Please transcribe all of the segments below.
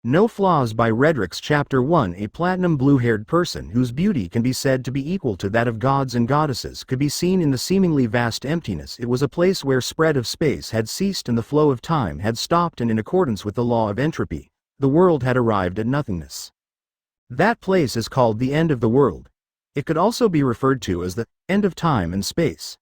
No Flaws by RedRix Chapter 1. A platinum blue-haired person whose beauty can be said to be equal to that of gods and goddesses could be seen in the seemingly vast emptiness. It was a place where spread of space had ceased and the flow of time had stopped, and in accordance with the law of entropy, the world had arrived at nothingness. That place is called the end of the world. It could also be referred to as the end of time and space.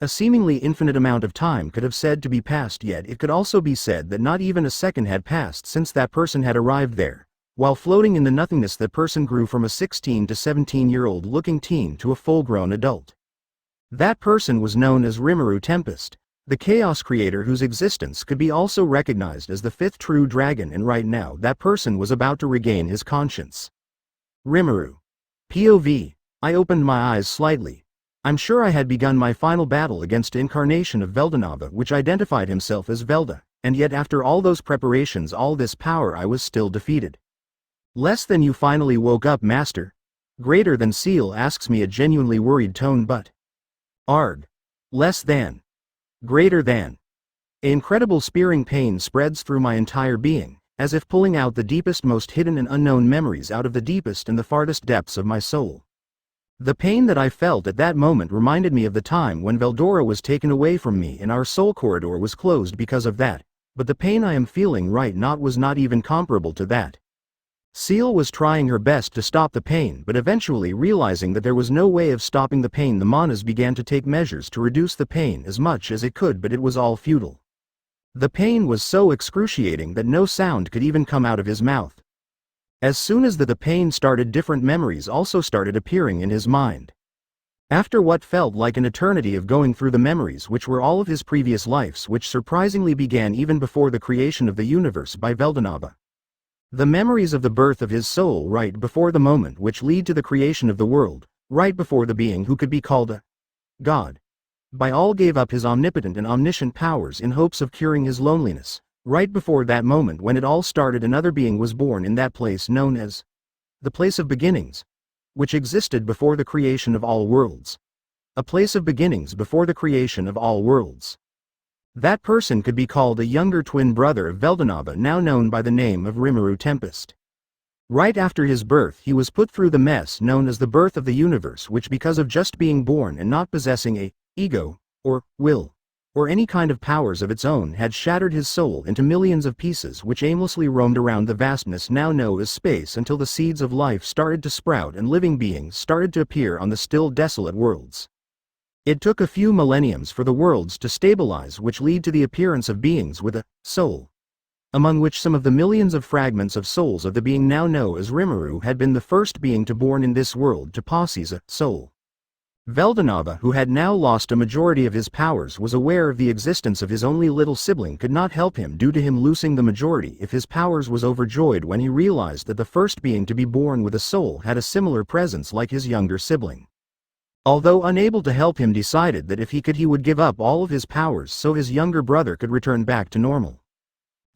A seemingly infinite amount of time could have said to be passed, yet it could also be said that not even a second had passed since that person had arrived there. While floating in the nothingness, that person grew from a 16 to 17-year-old looking teen to a full-grown adult. That person was known as Rimuru Tempest, the chaos creator whose existence could be also recognized as the fifth true dragon, and right now that person was about to regain his conscience. Rimuru. POV. I opened my eyes slightly. I'm sure I had begun my final battle against an incarnation of Veldona, which identified himself as Velda, and yet after all those preparations, all this power, I was still defeated. Less than you finally woke up, master? Greater than Seal asks me, a genuinely worried tone, but... Arg. Less than. Greater than. An incredible spearing pain spreads through my entire being, as if pulling out the deepest, most hidden and unknown memories out of the deepest and the farthest depths of my soul. The pain that I felt at that moment reminded me of the time when Veldora was taken away from me and our soul corridor was closed because of that, but the pain I am feeling right now was not even comparable to that. Seal was trying her best to stop the pain, but eventually realizing that there was no way of stopping the pain, the Manas began to take measures to reduce the pain as much as it could, but it was all futile. The pain was so excruciating that no sound could even come out of his mouth. As soon as the pain started, different memories also started appearing in his mind. After what felt like an eternity of going through the memories, which were all of his previous lives, which surprisingly began even before the creation of the universe by Veldona. The memories of the birth of his soul right before the moment which lead to the creation of the world, right before the being who could be called a god. By all gave up his omnipotent and omniscient powers in hopes of curing his loneliness. Right before that moment when it all started, another being was born in that place known as the place of beginnings, which existed before the creation of all worlds. A place of beginnings before the creation of all worlds. That person could be called a younger twin brother of Veldona, now known by the name of Rimuru Tempest. Right after his birth, he was put through the mess known as the birth of the universe, which, because of just being born and not possessing a ego, or will, or any kind of powers of its own, had shattered his soul into millions of pieces which aimlessly roamed around the vastness now known as space, until the seeds of life started to sprout and living beings started to appear on the still desolate worlds. It took a few millenniums for the worlds to stabilize, which lead to the appearance of beings with a soul, among which some of the millions of fragments of souls of the being now known as Rimuru had been the first being to born in this world to possess a soul. Veldona, who had now lost a majority of his powers, was aware of the existence of his only little sibling, could not help him due to him losing the majority if his powers, was overjoyed when he realized that the first being to be born with a soul had a similar presence like his younger sibling. Although unable to help him, decided that if he could, he would give up all of his powers so his younger brother could return back to normal.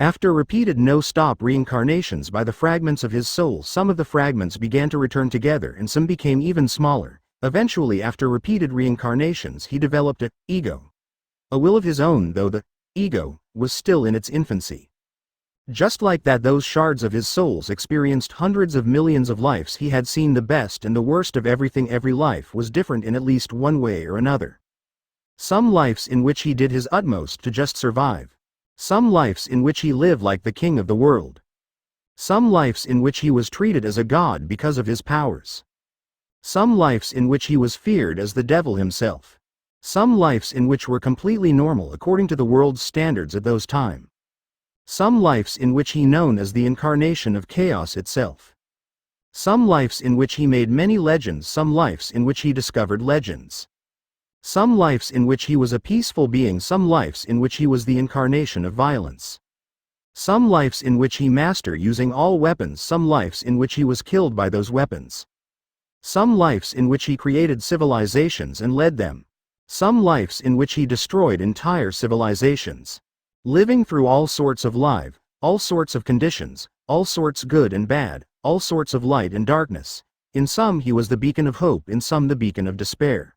After repeated no-stop reincarnations by the fragments of his soul, some of the fragments began to return together and some became even smaller. Eventually, after repeated reincarnations, he developed an ego, a will of his own, though the ego was still in its infancy. Just like that, those shards of his souls experienced hundreds of millions of lives. He had seen the best and the worst of everything. Every life was different in at least one way or another. Some lives in which he did his utmost to just survive. Some lives in which he lived like the king of the world. Some lives in which he was treated as a god because of his powers. Some lives in which he was feared as the devil himself. Some lives in which were completely normal according to the world's standards at those time. Some lives in which he known as the incarnation of chaos itself. Some lives in which he made many legends. Some lives in which he discovered legends. Some lives in which he was a peaceful being. Some lives in which he was the incarnation of violence. Some lives in which he mastered using all weapons. Some lives in which he was killed by those weapons. Some lives in which he created civilizations and led them. Some lives in which he destroyed entire civilizations. Living through all sorts of life, all sorts of conditions, all sorts good and bad, all sorts of light and darkness. In some he was the beacon of hope, in some the beacon of despair.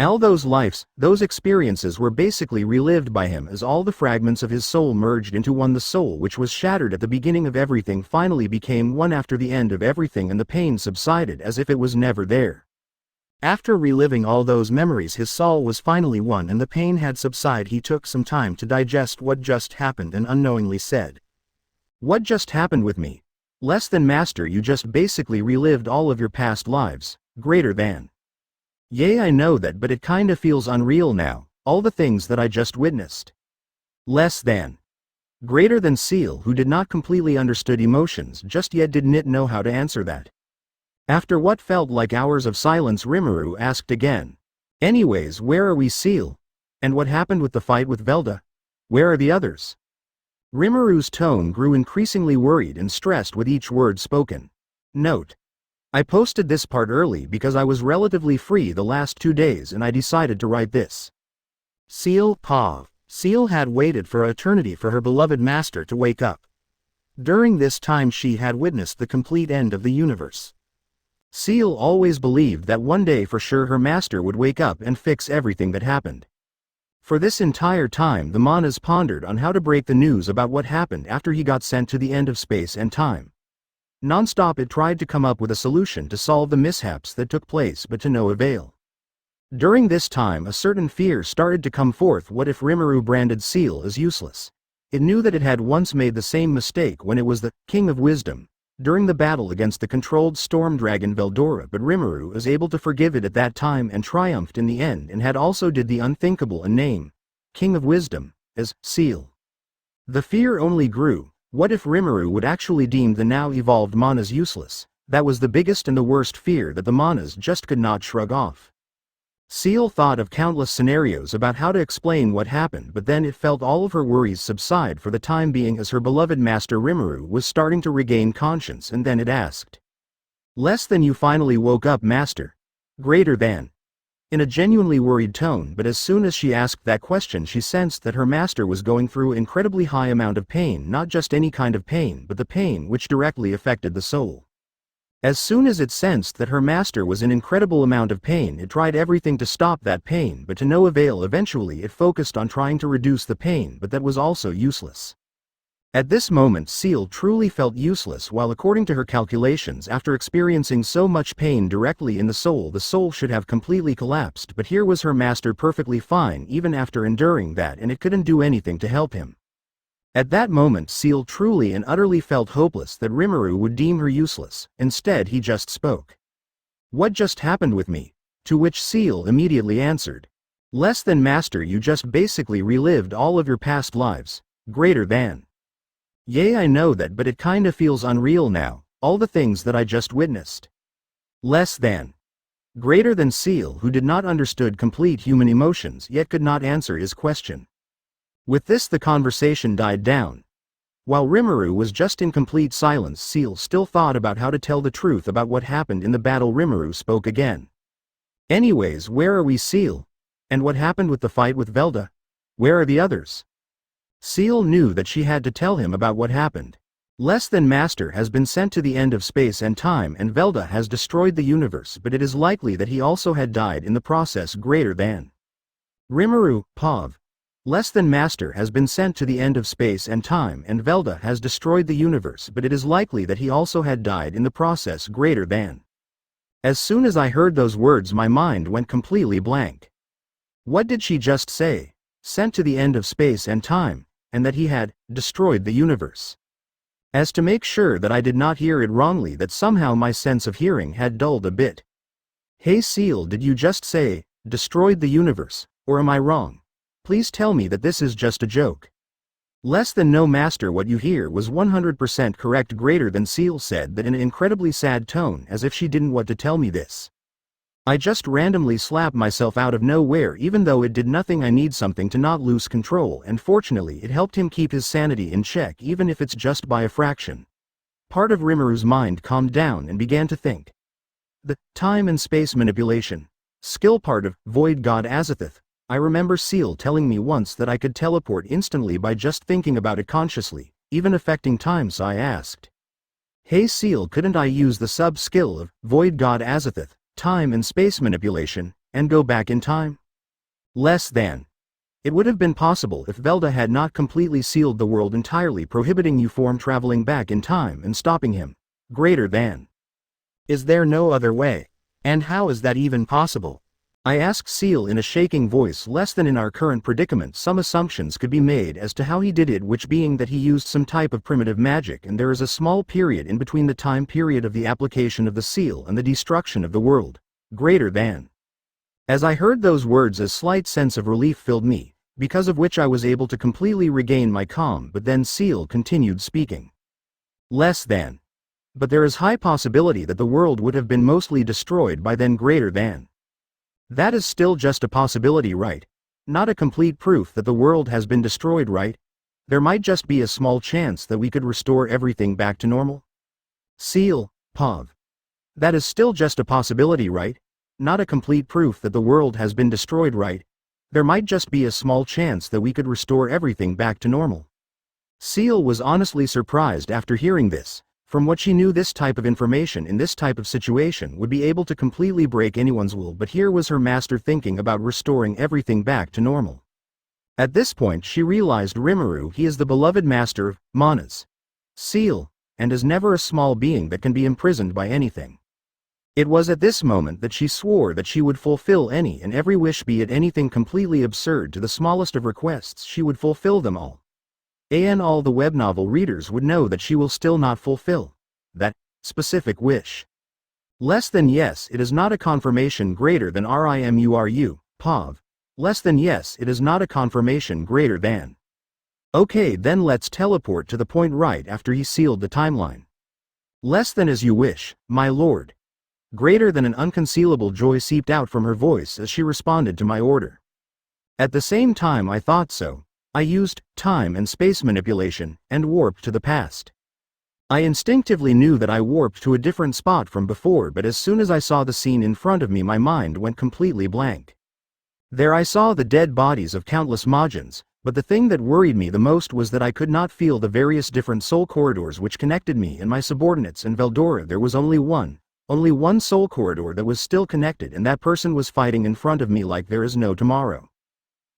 All those lives, those experiences were basically relived by him as all the fragments of his soul merged into one. The soul which was shattered at the beginning of everything finally became one after the end of everything, and the pain subsided as if it was never there. After reliving all those memories, his soul was finally one and the pain had subsided. He took some time to digest what just happened and unknowingly said, "What just happened with me? Less than master, you just basically relived all of your past lives, greater than. Yay, I know that, but it kinda feels unreal now, all the things that I just witnessed. Less than. Greater than." Seal, who did not completely understood emotions just yet, didn't know how to answer that. After what felt like hours of silence, Rimuru asked again, "Anyways, where are we, Seal? And what happened with the fight with Velda? Where are the others?" Rimuru's tone grew increasingly worried and stressed with each word spoken. Note: I posted this part early because I was relatively free the last 2 days and I decided to write this. Seal, Pav. Seal had waited for eternity for her beloved master to wake up. During this time she had witnessed the complete end of the universe. Seal always believed that one day for sure her master would wake up and fix everything that happened. For this entire time the Manas pondered on how to break the news about what happened after he got sent to the end of space and time. Non-stop it tried to come up with a solution to solve the mishaps that took place, but to no avail. During this time a certain fear started to come forth. What if Rimuru branded Seal as useless? It knew that it had once made the same mistake when it was the King of Wisdom during the battle against the controlled storm dragon Veldora, but Rimuru was able to forgive it at that time and triumphed in the end, and had also did the unthinkable and name King of Wisdom as Seal. The fear only grew. What if Rimuru would actually deem the now evolved Manas useless? That was the biggest and the worst fear that the Manas just could not shrug off. Seal thought of countless scenarios about how to explain what happened, but then it felt all of her worries subside for the time being as her beloved master Rimuru was starting to regain conscience, and then it asked, "Less than, you finally woke up, master? Greater than?" In a genuinely worried tone, but as soon as she asked that question she sensed that her master was going through an incredibly high amount of pain, not just any kind of pain, but the pain which directly affected the soul. As soon as it sensed that her master was in incredible amount of pain, it tried everything to stop that pain, but to no avail. Eventually it focused on trying to reduce the pain, but that was also useless. At this moment Seal truly felt useless, while according to her calculations, after experiencing so much pain directly in the soul should have completely collapsed, but here was her master perfectly fine even after enduring that, and it couldn't do anything to help him. At that moment Seal truly and utterly felt hopeless that Rimuru would deem her useless. Instead he just spoke. "What just happened with me?" To which Seal immediately answered, "Less than, master, you just basically relived all of your past lives, greater than. Yay, I know that, but it kinda feels unreal now, all the things that I just witnessed. Less than. Greater than." Seal, who did not understood complete human emotions, yet could not answer his question. With this the conversation died down. While Rimuru was just in complete silence, Seal still thought about how to tell the truth about what happened in the battle. Rimuru spoke again. "Anyways, where are we, Seal? And what happened with the fight with Velda? Where are the others?" Seal knew that she had to tell him about what happened. "Less than, master has been sent to the end of space and time, and Velda has destroyed the universe, but it is likely that he also had died in the process, greater than." Rimuru, Pav. "Less than, master has been sent to the end of space and time, and Velda has destroyed the universe, but it is likely that he also had died in the process, greater than." As soon as I heard those words my mind went completely blank. What did she just say? Sent to the end of space and time, and that he had destroyed the universe. As to make sure that I did not hear it wrongly, that somehow my sense of hearing had dulled a bit. "Hey Seal, did you just say, destroyed the universe, or am I wrong? Please tell me that this is just a joke." "Less than, no, master, what you hear was 100% correct, greater than." Seal said that in an incredibly sad tone, as if she didn't want to tell me this. "I just randomly slapped myself out of nowhere, even though it did nothing. I need something to not lose control, and fortunately it helped him keep his sanity in check, even if it's just by a fraction." Part of Rimuru's mind calmed down and began to think. The time and space manipulation skill part of Void God Azathoth. I remember Seal telling me once that I could teleport instantly by just thinking about it consciously, even affecting time, so I asked, "Hey Seal, couldn't I use the sub-skill of Void God Azathoth, time and space manipulation, and go back in time? Less than. It would have been possible if Velda had not completely sealed the world entirely, prohibiting you from traveling back in time and stopping him. Greater than. Is there no other way? And how is that even possible? I asked Seal in a shaking voice. Less than. In our current predicament, some assumptions could be made as to how he did it, which being that he used some type of primitive magic, and there is a small period in between the time period of the application of the seal and the destruction of the world. Greater than. As I heard those words, a slight sense of relief filled me, because of which I was able to completely regain my calm. But then Seal continued speaking. Less than. But there is high possibility that the world would have been mostly destroyed by then. Greater than. That is still just a possibility, right? Not a complete proof that the world has been destroyed, right? There might just be a small chance that we could restore everything back to normal. Seal, Pav. That is still just a possibility, right? Not a complete proof that the world has been destroyed, right? There might just be a small chance that we could restore everything back to normal. Seal was honestly surprised after hearing this. From what she knew, this type of information in this type of situation would be able to completely break anyone's will, but here was her master thinking about restoring everything back to normal. At this point she realized Rimuru, he is the beloved master of manas. Seal, and is never a small being that can be imprisoned by anything. It was at this moment that she swore that she would fulfill any and every wish, be it anything completely absurd to the smallest of requests. She would fulfill them all. And all the web novel readers would know that she will still not fulfill that specific wish. Less than. Yes, it is not a confirmation. Greater than. Rimuru, Pav. Less than. Yes, it is not a confirmation. Greater than. Okay, then let's teleport to the point right after he sealed the timeline. Less than. As you wish, my lord. Greater than. An unconcealable joy seeped out from her voice as she responded to my order. At the same time I thought so. I used time and space manipulation and warped to the past. I instinctively knew that I warped to a different spot from before, but as soon as I saw the scene in front of me, my mind went completely blank. There I saw the dead bodies of countless Majins, but the thing that worried me the most was that I could not feel the various different soul corridors which connected me and my subordinates in Veldora. There was only one soul corridor that was still connected, and that person was fighting in front of me like there is no tomorrow.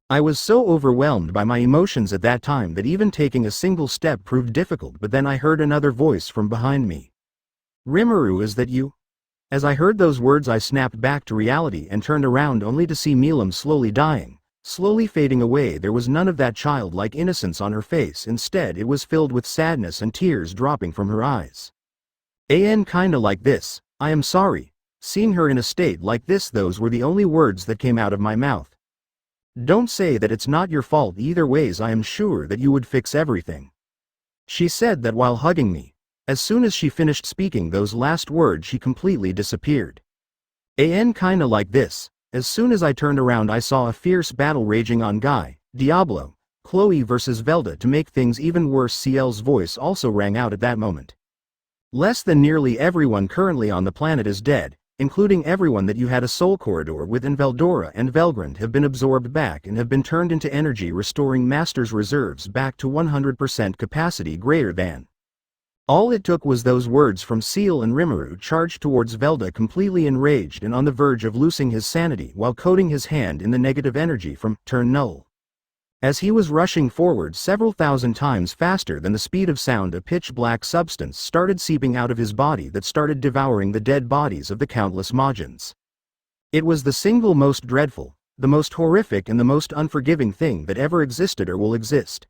I was so overwhelmed by my emotions at that time that even taking a single step proved difficult. But then I heard another voice from behind me. Rimuru, is that you? As I heard those words I snapped back to reality and turned around only to see Milam slowly dying, slowly fading away. There was none of that childlike innocence on her face. Instead it was filled with sadness and tears dropping from her eyes. Kinda like this, I am sorry. Seeing her in a state like this, those were the only words that came out of my mouth. Don't say that it's not your fault. Either ways I am sure that you would fix everything. She said that while hugging me. As soon as she finished speaking those last words she completely disappeared. Kinda like this, as soon as I turned around I saw a fierce battle raging on Guy, Diablo, Chloe versus Velda. To make things even worse, CL's voice also rang out at that moment. Less than. Nearly everyone currently on the planet is dead, including everyone that you had a soul corridor with in Veldora and Velgrand, have been absorbed back and have been turned into energy, restoring Master's reserves back to 100% capacity. Greater than. All it took was those words from Seal, and Rimuru charged towards Velda, completely enraged and on the verge of losing his sanity while coating his hand in the negative energy from turn null. As he was rushing forward several thousand times faster than the speed of sound, a pitch-black substance started seeping out of his body that started devouring the dead bodies of the countless Majins. It was the single most dreadful, the most horrific and the most unforgiving thing that ever existed or will exist.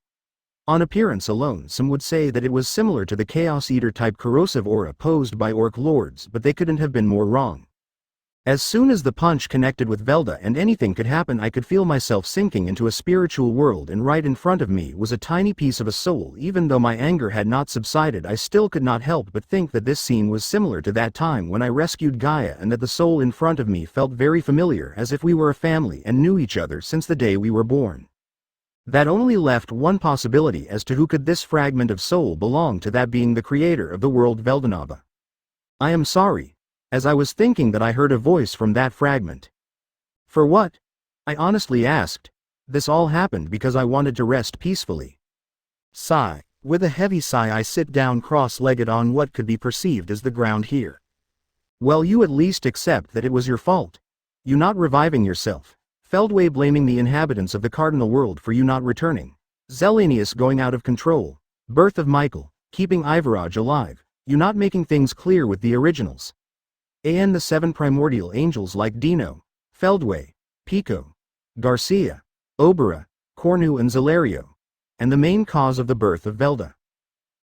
On appearance alone some would say that it was similar to the Chaos Eater type corrosive aura posed by Orc Lords, but they couldn't have been more wrong. As soon as the punch connected with Velda and anything could happen, I could feel myself sinking into a spiritual world, and right in front of me was a tiny piece of a soul. Even though my anger had not subsided, I still could not help but think that this scene was similar to that time when I rescued Gaia, and that the soul in front of me felt very familiar, as if we were a family and knew each other since the day we were born. That only left one possibility as to who could this fragment of soul belong to, that being the creator of the world, Veldona. I am sorry. As I was thinking that I heard a voice from that fragment. For what? I honestly asked. This all happened because I wanted to rest peacefully. Sigh. With a heavy sigh I sit down cross-legged on what could be perceived as the ground here. Well, you at least accept that it was your fault. You not reviving yourself. Feldway blaming the inhabitants of the Cardinal World for you not returning. Zelenius going out of control. Birth of Michael, keeping Ivaraj alive. You not making things clear with the originals. And the 7 primordial angels like Dino, Feldway, Pico, Garcia, Obera, Cornu and Zelario. And the main cause of the birth of Velda.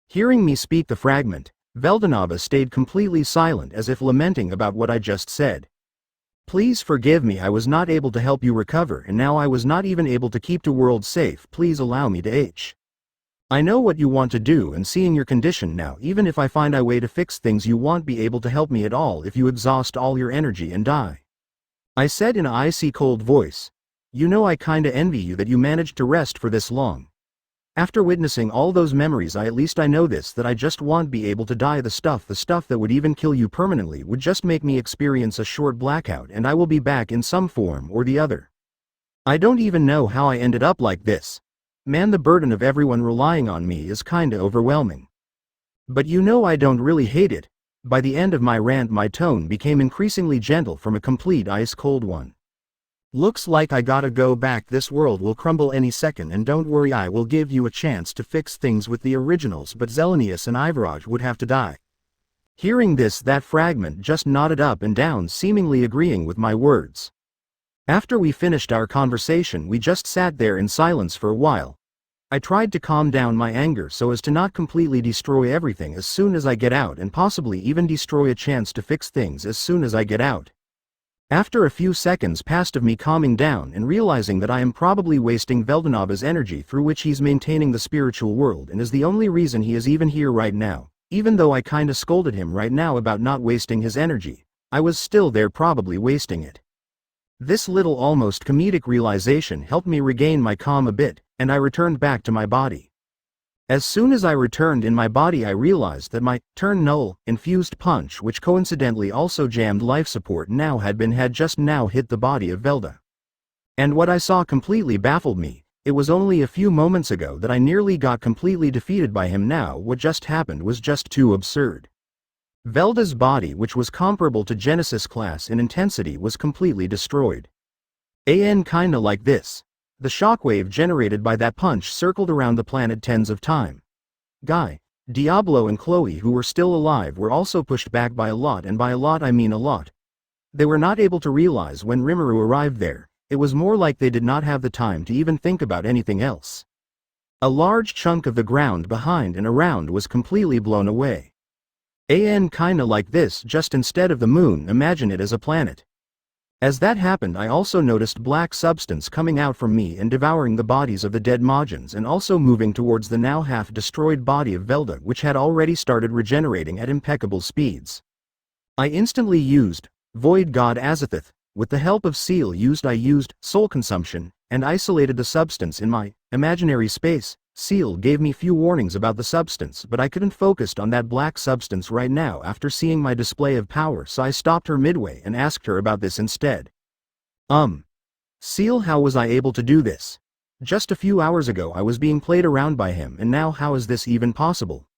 Hearing me speak the fragment, Veldonava stayed completely silent as if lamenting about what I just said. Please forgive me, I was not able to help you recover, and now I was not even able to keep the world safe. Please allow me to I know what you want to do, and seeing your condition now, even if I find a way to fix things, you won't be able to help me at all if you exhaust all your energy and die. I said in an icy cold voice. You know, I kinda envy you that you managed to rest for this long. After witnessing all those memories, at least I know this, that I just won't be able to die. The stuff that would even kill you permanently would just make me experience a short blackout, and I will be back in some form or the other. I don't even know how I ended up like this. Man, the burden of everyone relying on me is kinda overwhelming. But you know, I don't really hate it. By the end of my rant, my tone became increasingly gentle from a complete ice-cold one. Looks like I gotta go back. This world will crumble any second, and don't worry, I will give you a chance to fix things with the originals, but Zelenius and Ivaraj would have to die. Hearing this, that fragment just nodded up and down, seemingly agreeing with my words. After we finished our conversation, we just sat there in silence for a while. I tried to calm down my anger so as to not completely destroy everything as soon as I get out, and possibly even destroy a chance to fix things as soon as I get out. After a few seconds passed of me calming down and realizing that I am probably wasting Veldonava's energy through which he's maintaining the spiritual world, and is the only reason he is even here right now, even though I kinda scolded him right now about not wasting his energy, I was still there probably wasting it. This little almost comedic realization helped me regain my calm a bit, and I returned back to my body. As soon as I returned in my body, I realized that my turn null infused punch, which coincidentally also jammed life support now, had just now hit the body of Velda. And what I saw completely baffled me. It was only a few moments ago that I nearly got completely defeated by him. Now what just happened was just too absurd. Velda's body, which was comparable to Genesis class in intensity, was completely destroyed. Kinda like this. The shockwave generated by that punch circled around the planet tens of times. Guy, Diablo and Chloe, who were still alive, were also pushed back by a lot, and by a lot I mean a lot. They were not able to realize when Rimuru arrived there. It was more like they did not have the time to even think about anything else. A large chunk of the ground behind and around was completely blown away. Kinda like this, just instead of the moon, imagine it as a planet. As that happened, I also noticed black substance coming out from me and devouring the bodies of the dead Majins, and also moving towards the now half-destroyed body of Velda, which had already started regenerating at impeccable speeds. I instantly used Void God Azathoth. With the help of Seal I used Soul Consumption, and isolated the substance in my imaginary space. Seal gave me few warnings about the substance, but I couldn't focus on that black substance right now after seeing my display of power, so I stopped her midway and asked her about this instead. Seal, how was I able to do this? Just a few hours ago I was being played around by him, and now how is this even possible?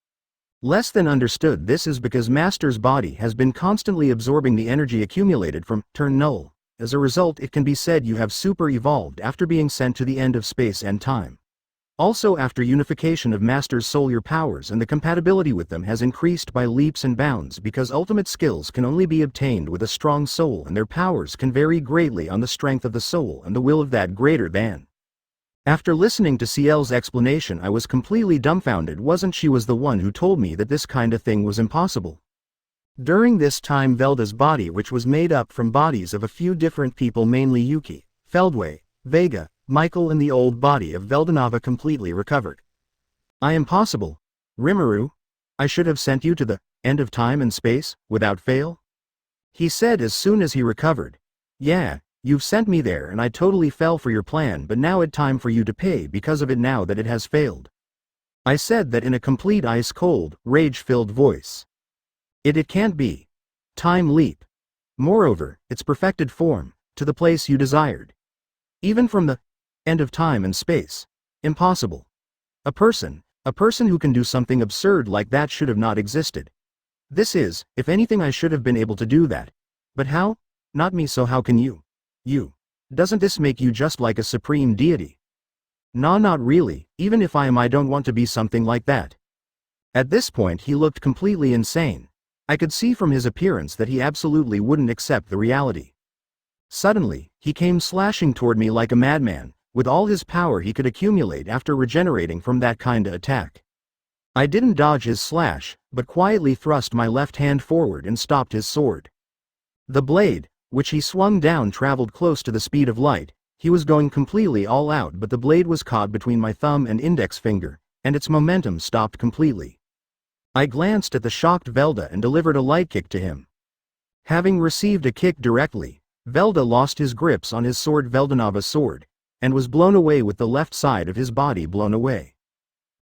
Less than understood. This is because Master's body has been constantly absorbing the energy accumulated from Turn Null. As a result, it can be said you have super evolved after being sent to the end of space and time. Also, after unification of Master's soul, your powers and the compatibility with them has increased by leaps and bounds, because ultimate skills can only be obtained with a strong soul, and their powers can vary greatly on the strength of the soul and the will of that greater than. After listening to CL's explanation, I was completely dumbfounded. Wasn't she was the one who told me that this kind of thing was impossible? During this time, Velda's body, which was made up from bodies of a few different people, mainly Yuki, Feldway, Vega, Michael, and the old body of Veldonava, completely recovered. Impossible. Rimuru, I should have sent you to the end of time and space, without fail? He said as soon as he recovered. Yeah, you've sent me there and I totally fell for your plan, but now it's time for you to pay because of it now that it has failed. I said that in a complete ice-cold, rage-filled voice. It can't be. Time leap. Moreover, its perfected form, to the place you desired. Even from the end of time and space. Impossible. A person who can do something absurd like that should have not existed. This is, if anything, I should have been able to do that. But how? Not me, so how can you? You. Doesn't this make you just like a supreme deity? Nah, not really, even if I don't want to be something like that. At this point he looked completely insane. I could see from his appearance that he absolutely wouldn't accept the reality. Suddenly, he came slashing toward me like a madman, with all his power he could accumulate after regenerating from that kinda attack. I didn't dodge his slash, but quietly thrust my left hand forward and stopped his sword. The blade, which he swung down, traveled close to the speed of light. He was going completely all out, but the blade was caught between my thumb and index finger, and its momentum stopped completely. I glanced at the shocked Velda and delivered a light kick to him. Having received a kick directly, Velda lost his grips on his sword, Veldonava's sword, and was blown away with the left side of his body blown away.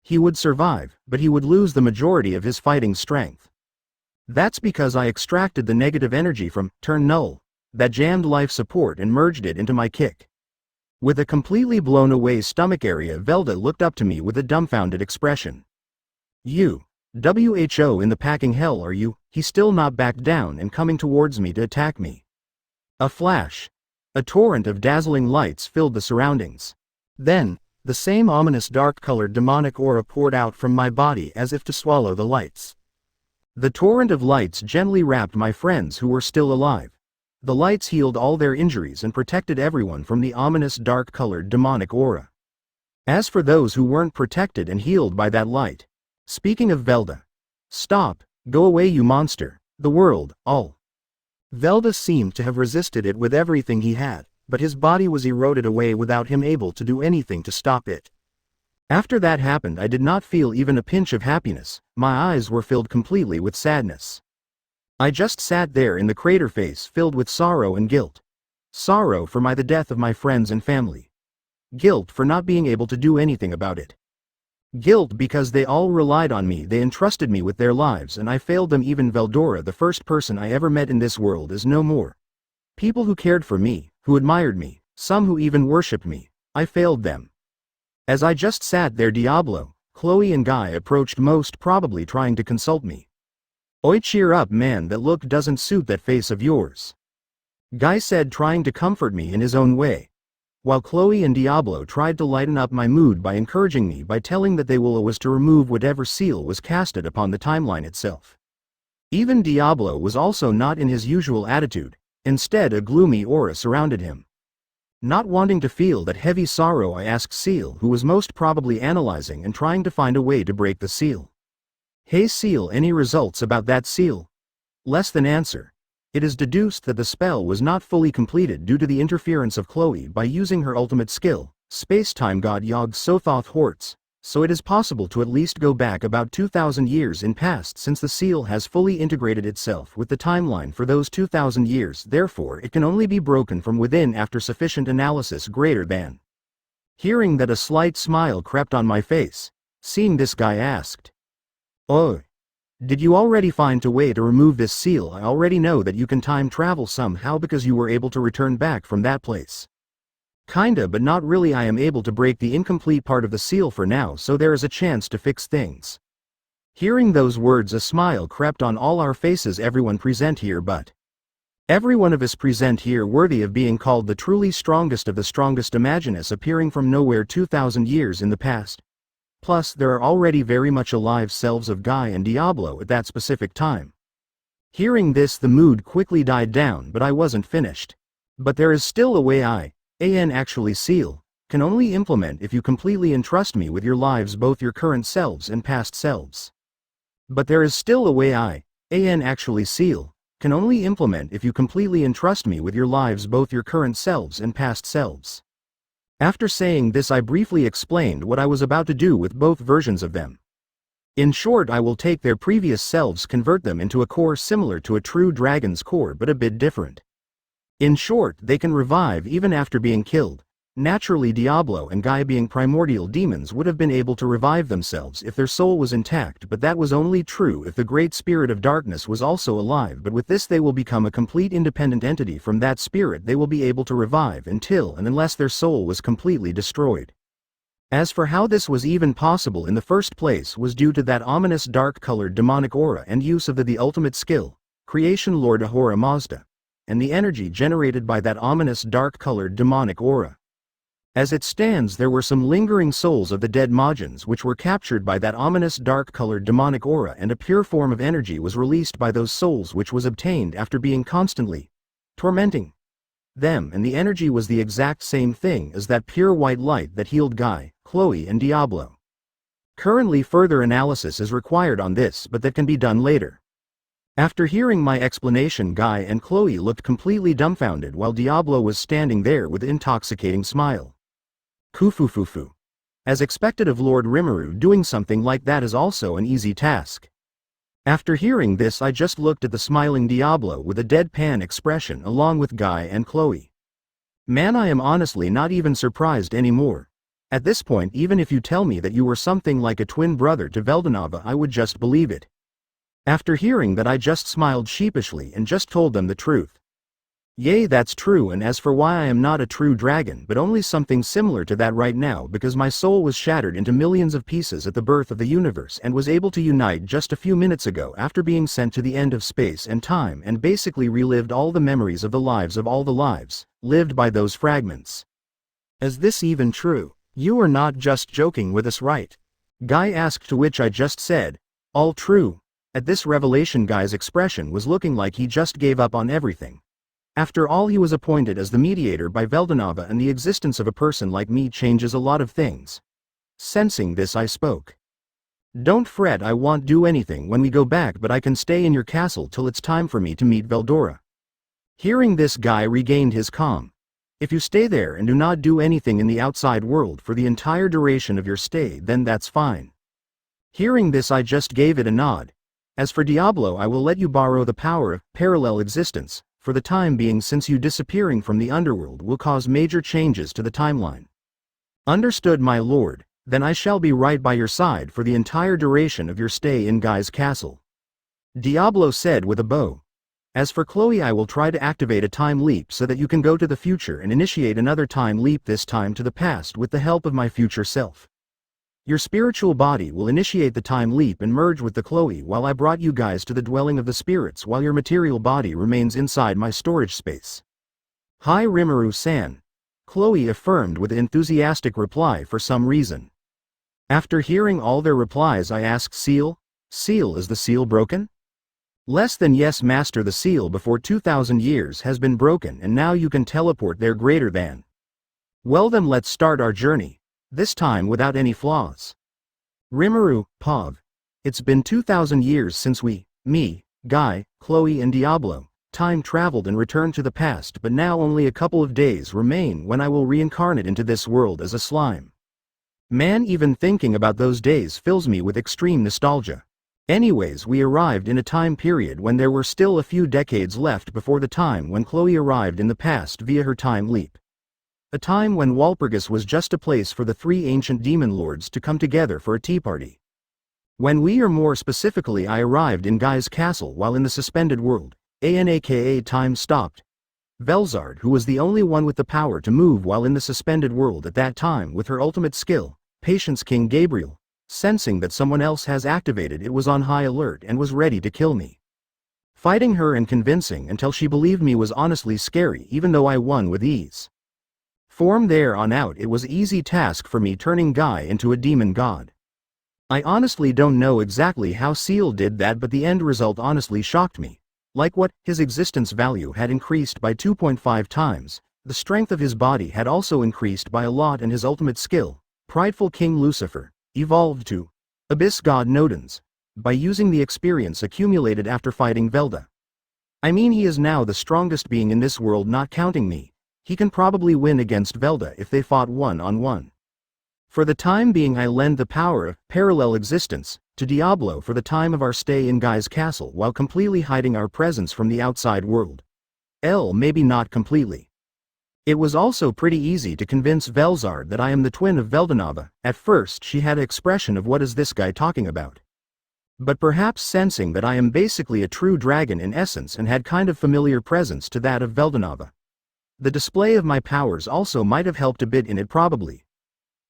He would survive, but he would lose the majority of his fighting strength. That's because I extracted the negative energy from turn null that jammed life support and merged it into my kick. With a completely blown away stomach area, Velda looked up to me with a dumbfounded expression. You. WHO in the packing hell are you? He still not backed down and coming towards me to attack me. A flash. A torrent of dazzling lights filled the surroundings. Then, the same ominous dark-colored demonic aura poured out from my body as if to swallow the lights. The torrent of lights gently wrapped my friends who were still alive. The lights healed all their injuries and protected everyone from the ominous dark-colored demonic aura. As for those who weren't protected and healed by that light. Speaking of Velda. Stop, go away you monster, the world, all. Velda seemed to have resisted it with everything he had, but his body was eroded away without him able to do anything to stop it. After that happened I did not feel even a pinch of happiness, my eyes were filled completely with sadness. I just sat there in the crater face filled with sorrow and guilt. Sorrow for the death of my friends and family. Guilt for not being able to do anything about it. Guilt because they all relied on me, they entrusted me with their lives and I failed them. Even Veldora, the first person I ever met in this world, is no more. People who cared for me, who admired me, some who even worshipped me, I failed them. As I just sat there, Diablo, Chloe and Guy approached, most probably trying to consult me. Oi, cheer up man, that look doesn't suit that face of yours. Guy said, trying to comfort me in his own way. While Chloe and Diablo tried to lighten up my mood by encouraging me by telling that they was to remove whatever seal was casted upon the timeline itself. Even Diablo was also not in his usual attitude, instead a gloomy aura surrounded him. Not wanting to feel that heavy sorrow, I asked Seal, who was most probably analyzing and trying to find a way to break the seal. Hey Seal, any results about that seal? Less than answer. It is deduced that the spell was not fully completed due to the interference of Chloe by using her ultimate skill, Space-Time God Yog Sothoth Horts, so it is possible to at least go back about 2,000 years in past, since the seal has fully integrated itself with the timeline for those 2,000 years, therefore it can only be broken from within after sufficient analysis greater than. Hearing that, a slight smile crept on my face. Seeing this, Guy asked. Oh. Did you already find a way to remove this seal? I already know that you can time travel somehow because you were able to return back from that place. Kinda, but not really. I am able to break the incomplete part of the seal for now, so there is a chance to fix things. Hearing those words, a smile crept on all our faces. Everyone present here, but every one of us present here worthy of being called the truly strongest of the strongest. Imagine us appearing from nowhere 2,000 years in the past. Plus, there are already very much alive selves of Guy and Diablo at that specific time. Hearing this, the mood quickly died down, but I wasn't finished. But there is still a way I, actually Seal, can only implement if you completely entrust me with your lives, both your current selves and past selves. But there is still a way I, actually Seal, can only implement if you completely entrust me with your lives, both your current selves and past selves. After saying this, I briefly explained what I was about to do with both versions of them. In short, I will take their previous selves, convert them into a core similar to a true dragon's core but a bit different. In short, they can revive even after being killed. Naturally, Diablo and Guy, being primordial demons, would have been able to revive themselves if their soul was intact, but that was only true if the great spirit of darkness was also alive. But with this, they will become a complete independent entity from that spirit. They will be able to revive until and unless their soul was completely destroyed. As for how this was even possible in the first place, was due to that ominous dark-colored demonic aura and use of the ultimate skill, Creation Lord Ahura Mazda. and the energy generated by that ominous dark-colored demonic aura. As it stands, there were some lingering souls of the dead Majins which were captured by that ominous dark-colored demonic aura, and a pure form of energy was released by those souls which was obtained after being constantly tormenting them, and the energy was the exact same thing as that pure white light that healed Guy, Chloe and Diablo. Currently further analysis is required on this, but that can be done later. After hearing my explanation, Guy and Chloe looked completely dumbfounded while Diablo was standing there with intoxicating smile. Kufufufu. As expected of Lord Rimuru, doing something like that is also an easy task. After hearing this, I just looked at the smiling Diablo with a deadpan expression along with Guy and Chloe. Man, I am honestly not even surprised anymore. At this point, even if you tell me that you were something like a twin brother to Veldona, I would just believe it. After hearing that, I just smiled sheepishly and just told them the truth. Yay, that's true, and as for why I am not a true dragon but only something similar to that right now, because my soul was shattered into millions of pieces at the birth of the universe and was able to unite just a few minutes ago after being sent to the end of space and time, and basically relived all the memories of the lives of all the lives lived by those fragments. Is this even true? You are not just joking with us, right? Guy asked, to which I just said, all true. At this revelation, Guy's expression was looking like he just gave up on everything. After all, he was appointed as the mediator by Veldona, and the existence of a person like me changes a lot of things. Sensing this, I spoke. Don't fret, I won't do anything when we go back, but I can stay in your castle till it's time for me to meet Veldora. Hearing this, Guy regained his calm. If you stay there and do not do anything in the outside world for the entire duration of your stay, then that's fine. Hearing this, I just gave it a nod. As for Diablo, I will let you borrow the power of parallel existence for the time being, since you disappearing from the underworld will cause major changes to the timeline. Understood, my lord. Then I shall be right by your side for the entire duration of your stay in Guy's castle. Diablo said with a bow. As for Chloe, I will try to activate a time leap so that you can go to the future and initiate another time leap, this time to the past with the help of my future self. Your spiritual body will initiate the time leap and merge with the Chloe while I brought you guys to the dwelling of the spirits, while your material body remains inside my storage space. Hi Rimuru-san. Chloe affirmed with enthusiastic reply for some reason. After hearing all their replies, I asked, Seal? Seal, is the seal broken? Less than yes, master, the seal before 2000 years has been broken and now you can teleport there, greater than. Well then, let's start our journey. This time without any flaws. Rimuru, Pog. It's been 2000 years since me, Guy, Chloe and Diablo, time traveled and returned to the past, but now only a couple of days remain when I will reincarnate into this world as a slime. Man, even thinking about those days fills me with extreme nostalgia. Anyways, we arrived in a time period when there were still a few decades left before the time when Chloe arrived in the past via her time leap. A time when Walpurgis was just a place for the three ancient demon lords to come together for a tea party. When we, or more specifically, I arrived in Guy's castle while in the suspended world, aka time stopped. Velzard, who was the only one with the power to move while in the suspended world at that time with her ultimate skill, Patience King Gabriel, sensing that someone else has activated it, was on high alert and was ready to kill me. Fighting her and convincing until she believed me was honestly scary, even though I won with ease. From there on out, it was easy task for me turning Guy into a demon god. I honestly don't know exactly how Seal did that, but the end result honestly shocked me. Like what, his existence value had increased by 2.5 times, the strength of his body had also increased by a lot, and his ultimate skill, Prideful King Lucifer, evolved to Abyss God Nodens, by using the experience accumulated after fighting Velda. I mean, he is now the strongest being in this world, not counting me. He can probably win against Velda if they fought one-on-one. For the time being, I lend the power of parallel existence to Diablo for the time of our stay in Guy's castle while completely hiding our presence from the outside world. Maybe not completely. It was also pretty easy to convince Velzard that I am the twin of Veldona. At first she had an expression of what is this guy talking about? But perhaps sensing that I am basically a true dragon in essence and had kind of familiar presence to that of Veldona. The display of my powers also might have helped a bit in it, probably.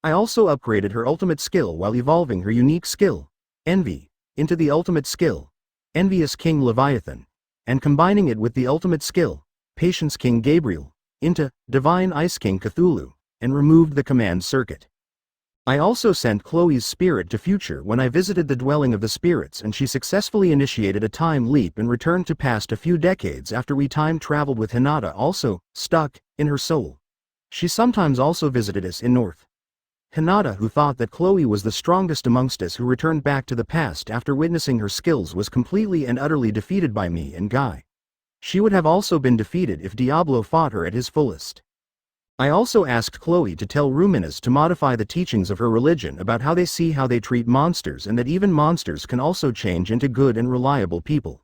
I also upgraded her ultimate skill while evolving her unique skill, Envy, into the ultimate skill, Envious King Leviathan, and combining it with the ultimate skill, Patience King Gabriel, into Divine Ice King Cthulhu, and removed the command circuit. I also sent Chloe's spirit to future when I visited the dwelling of the spirits, and she successfully initiated a time leap and returned to past a few decades after we time traveled with Hinata also stuck in her soul. She sometimes also visited us in North. Hinata, who thought that Chloe was the strongest amongst us, who returned back to the past after witnessing her skills, was completely and utterly defeated by me and Guy. She would have also been defeated if Diablo fought her at his fullest. I also asked Chloe to tell Ruminus to modify the teachings of her religion about how they treat monsters, and that even monsters can also change into good and reliable people.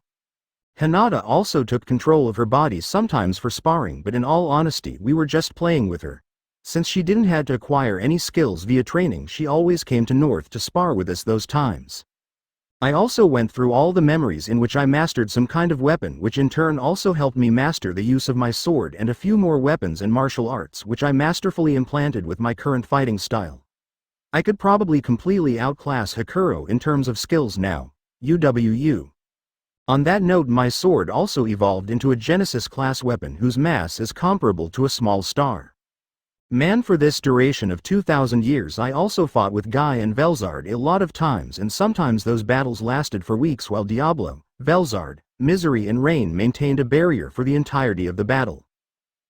Hinata also took control of her body sometimes for sparring, but in all honesty we were just playing with her. Since she didn't have to acquire any skills via training, she always came to North to spar with us those times. I also went through all the memories in which I mastered some kind of weapon, which in turn also helped me master the use of my sword, and a few more weapons and martial arts which I masterfully implanted with my current fighting style. I could probably completely outclass Hakuro in terms of skills now. UWU. On that note, my sword also evolved into a Genesis class weapon whose mass is comparable to a small star. Man, for this duration of 2,000 years I also fought with Guy and Velzard a lot of times, and sometimes those battles lasted for weeks while Diablo, Velzard, Misery and Rain maintained a barrier for the entirety of the battle.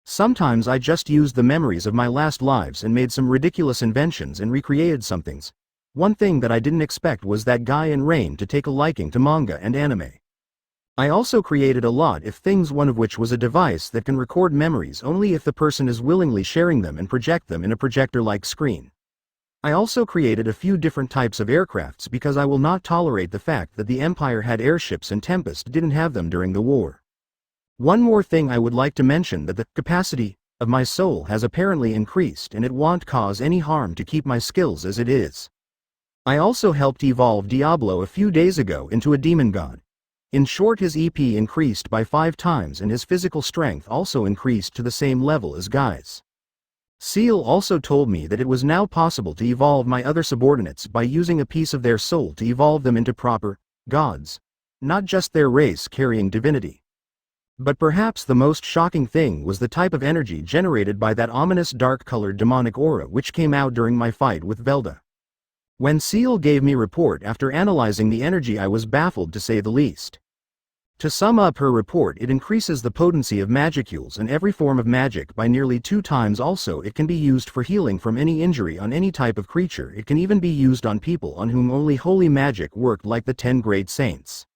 Sometimes I just used the memories of my last lives and made some ridiculous inventions and recreated some things. One thing that I didn't expect was that Guy and Rain to take a liking to manga and anime. I also created a lot of things, one of which was a device that can record memories only if the person is willingly sharing them and project them in a projector-like screen. I also created a few different types of aircrafts because I will not tolerate the fact that the Empire had airships and Tempest didn't have them during the war. One more thing I would like to mention, that the capacity of my soul has apparently increased, and it won't cause any harm to keep my skills as it is. I also helped evolve Diablo a few days ago into a demon god. In short, his EP increased by 5 times and his physical strength also increased to the same level as Guy's. Seal also told me that it was now possible to evolve my other subordinates by using a piece of their soul to evolve them into proper gods, not just their race carrying divinity. But perhaps the most shocking thing was the type of energy generated by that ominous dark-colored demonic aura which came out during my fight with Velda. When Seal gave me report after analyzing the energy, I was baffled to say the least. To sum up her report, it increases the potency of magicules and every form of magic by nearly 2 times. Also, it can be used for healing from any injury on any type of creature. It can even be used on people on whom only holy magic worked, like the 10 great saints.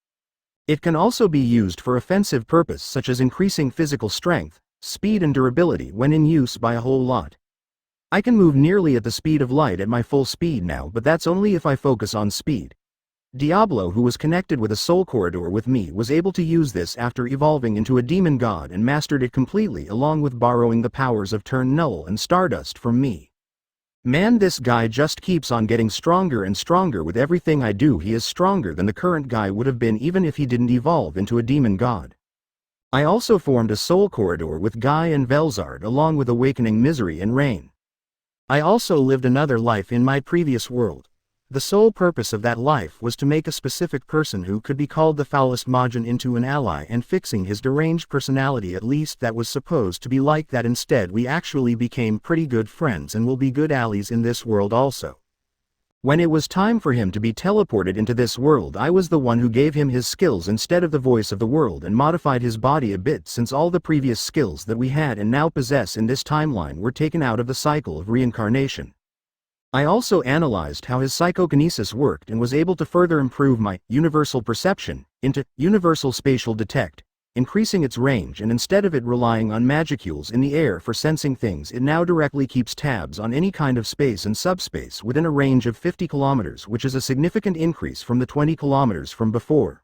It can also be used for offensive purpose, such as increasing physical strength, speed and durability when in use by a whole lot. I can move nearly at the speed of light at my full speed now, but that's only if I focus on speed. Diablo, who was connected with a soul corridor with me, was able to use this after evolving into a demon god and mastered it completely, along with borrowing the powers of Turn Null and Stardust from me. Man, this guy just keeps on getting stronger and stronger with everything I do. He is stronger than the current guy would have been even if he didn't evolve into a demon god. I also formed a soul corridor with Guy and Velzard, along with awakening Misery and Rain. I also lived another life in my previous world. The sole purpose of that life was to make a specific person who could be called the foulest Majin into an ally and fixing his deranged personality. At least that was supposed to be like that. Instead, we actually became pretty good friends and will be good allies in this world also. When it was time for him to be teleported into this world, I was the one who gave him his skills instead of the voice of the world and modified his body a bit, since all the previous skills that we had and now possess in this timeline were taken out of the cycle of reincarnation. I also analyzed how his psychokinesis worked and was able to further improve my universal perception into universal spatial detect, increasing its range, and instead of it relying on magicules in the air for sensing things, it now directly keeps tabs on any kind of space and subspace within a range of 50 kilometers, which is a significant increase from the 20 kilometers from before.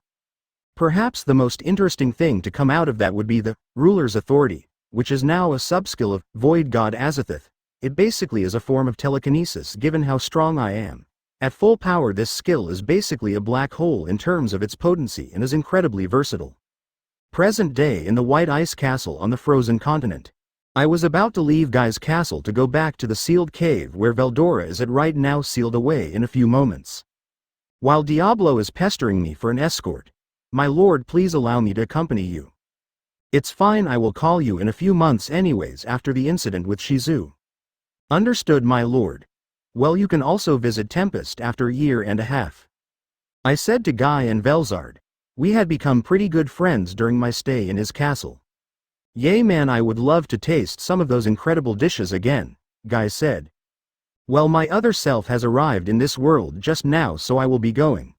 Perhaps the most interesting thing to come out of that would be the ruler's authority, which is now a subskill of Void God Azathoth. It basically is a form of telekinesis given how strong I am. At full power, this skill is basically a black hole in terms of its potency and is incredibly versatile. Present day in the White Ice Castle on the frozen continent. I was about to leave Guy's castle to go back to the sealed cave where Veldora is at right now, sealed away in a few moments. While Diablo is pestering me for an escort. My lord, please allow me to accompany you. It's fine, I will call you in a few months anyways after the incident with Shizu. Understood, my lord. Well, you can also visit Tempest after a year and a half. I said to Guy and Velzard. We had become pretty good friends during my stay in his castle. Yay man, I would love to taste some of those incredible dishes again, Guy said. Well, my other self has arrived in this world just now, so I will be going.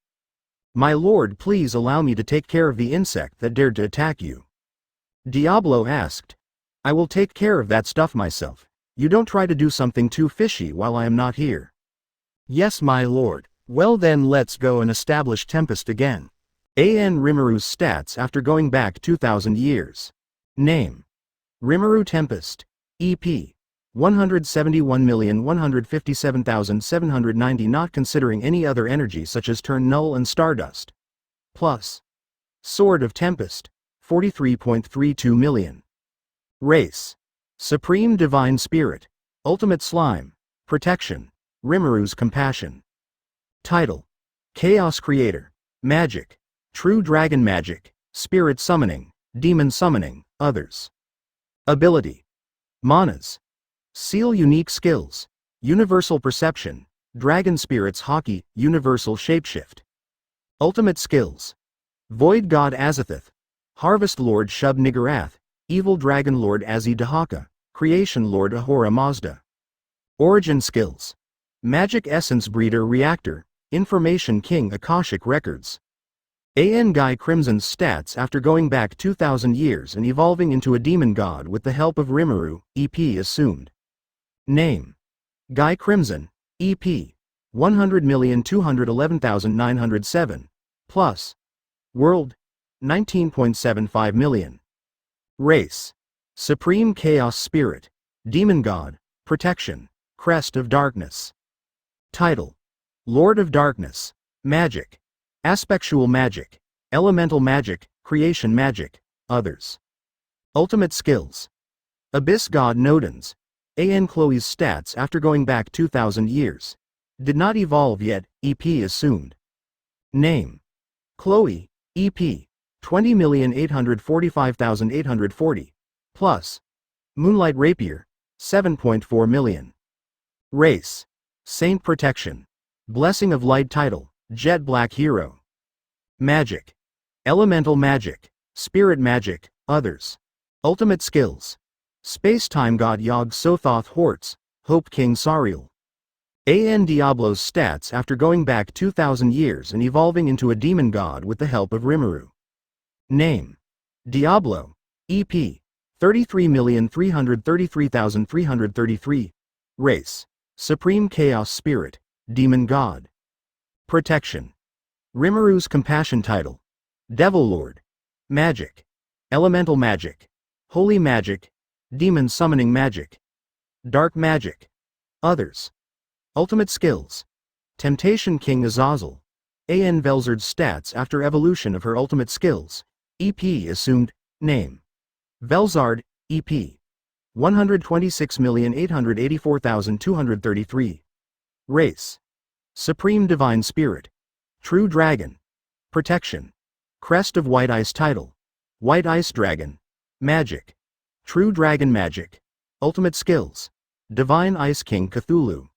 My lord, please allow me to take care of the insect that dared to attack you. Diablo asked. I will take care of that stuff myself. You don't try to do something too fishy while I am not here. Yes, my lord. Well then, let's go and establish Tempest again. AN Rimuru's stats after going back 2,000 years. Name. Rimuru Tempest. EP. 171,157,790, not considering any other energy such as Turn Null and Stardust. Plus. Sword of Tempest. 43.32 million. Race. Supreme Divine Spirit. Ultimate Slime. Protection. Rimuru's Compassion. Title. Chaos Creator. Magic. True Dragon Magic. Spirit Summoning. Demon Summoning. Others. Ability. Manas. Seal Unique Skills. Universal Perception. Dragon Spirits Hockey. Universal Shapeshift. Ultimate Skills. Void God Azathoth. Harvest Lord Shub Nigarath. Evil Dragon Lord Azzy Dahaka. Creation Lord Ahura Mazda. Origin Skills. Magic Essence Breeder Reactor. Information King Akashic Records. AN Guy Crimson's stats after going back 2,000 years and evolving into a demon god with the help of Rimuru, EP assumed. Name. Guy Crimson, EP. 100,211,907. Plus. World. 19.75 million. Race. Supreme Chaos Spirit. Demon God. Protection. Crest of Darkness. Title. Lord of Darkness. Magic. Aspectual Magic. Elemental Magic. Creation Magic. Others. Ultimate Skills. Abyss God Nodens. AN Chloe's stats after going back 2,000 years. Did not evolve yet, EP assumed. Name. Chloe, EP. 20,845,840. Plus. Moonlight Rapier. 7.4 million. Race. Saint Protection. Blessing of Light title. Jet Black Hero. Magic. Elemental Magic. Spirit Magic. Others. Ultimate Skills. Space-Time God Yog Sothoth Hortz. Hope King Sariel. AN Diablo's stats after going back 2,000 years and evolving into a demon god with the help of Rimuru. Name. Diablo. EP. 33,333,333. Race. Supreme Chaos Spirit. Demon God. Protection. Rimuru's Compassion title. Devil Lord. Magic. Elemental Magic. Holy Magic. Demon Summoning Magic. Dark Magic. Others. Ultimate Skills. Temptation King Azazel. AN Velzard's stats after evolution of her ultimate skills. EP assumed. Name. Velzard, EP. 126,884,233. Race. Supreme Divine Spirit. True Dragon. Protection. Crest of White Ice title. White Ice Dragon. Magic. True Dragon Magic. Ultimate Skills. Divine Ice King Cthulhu.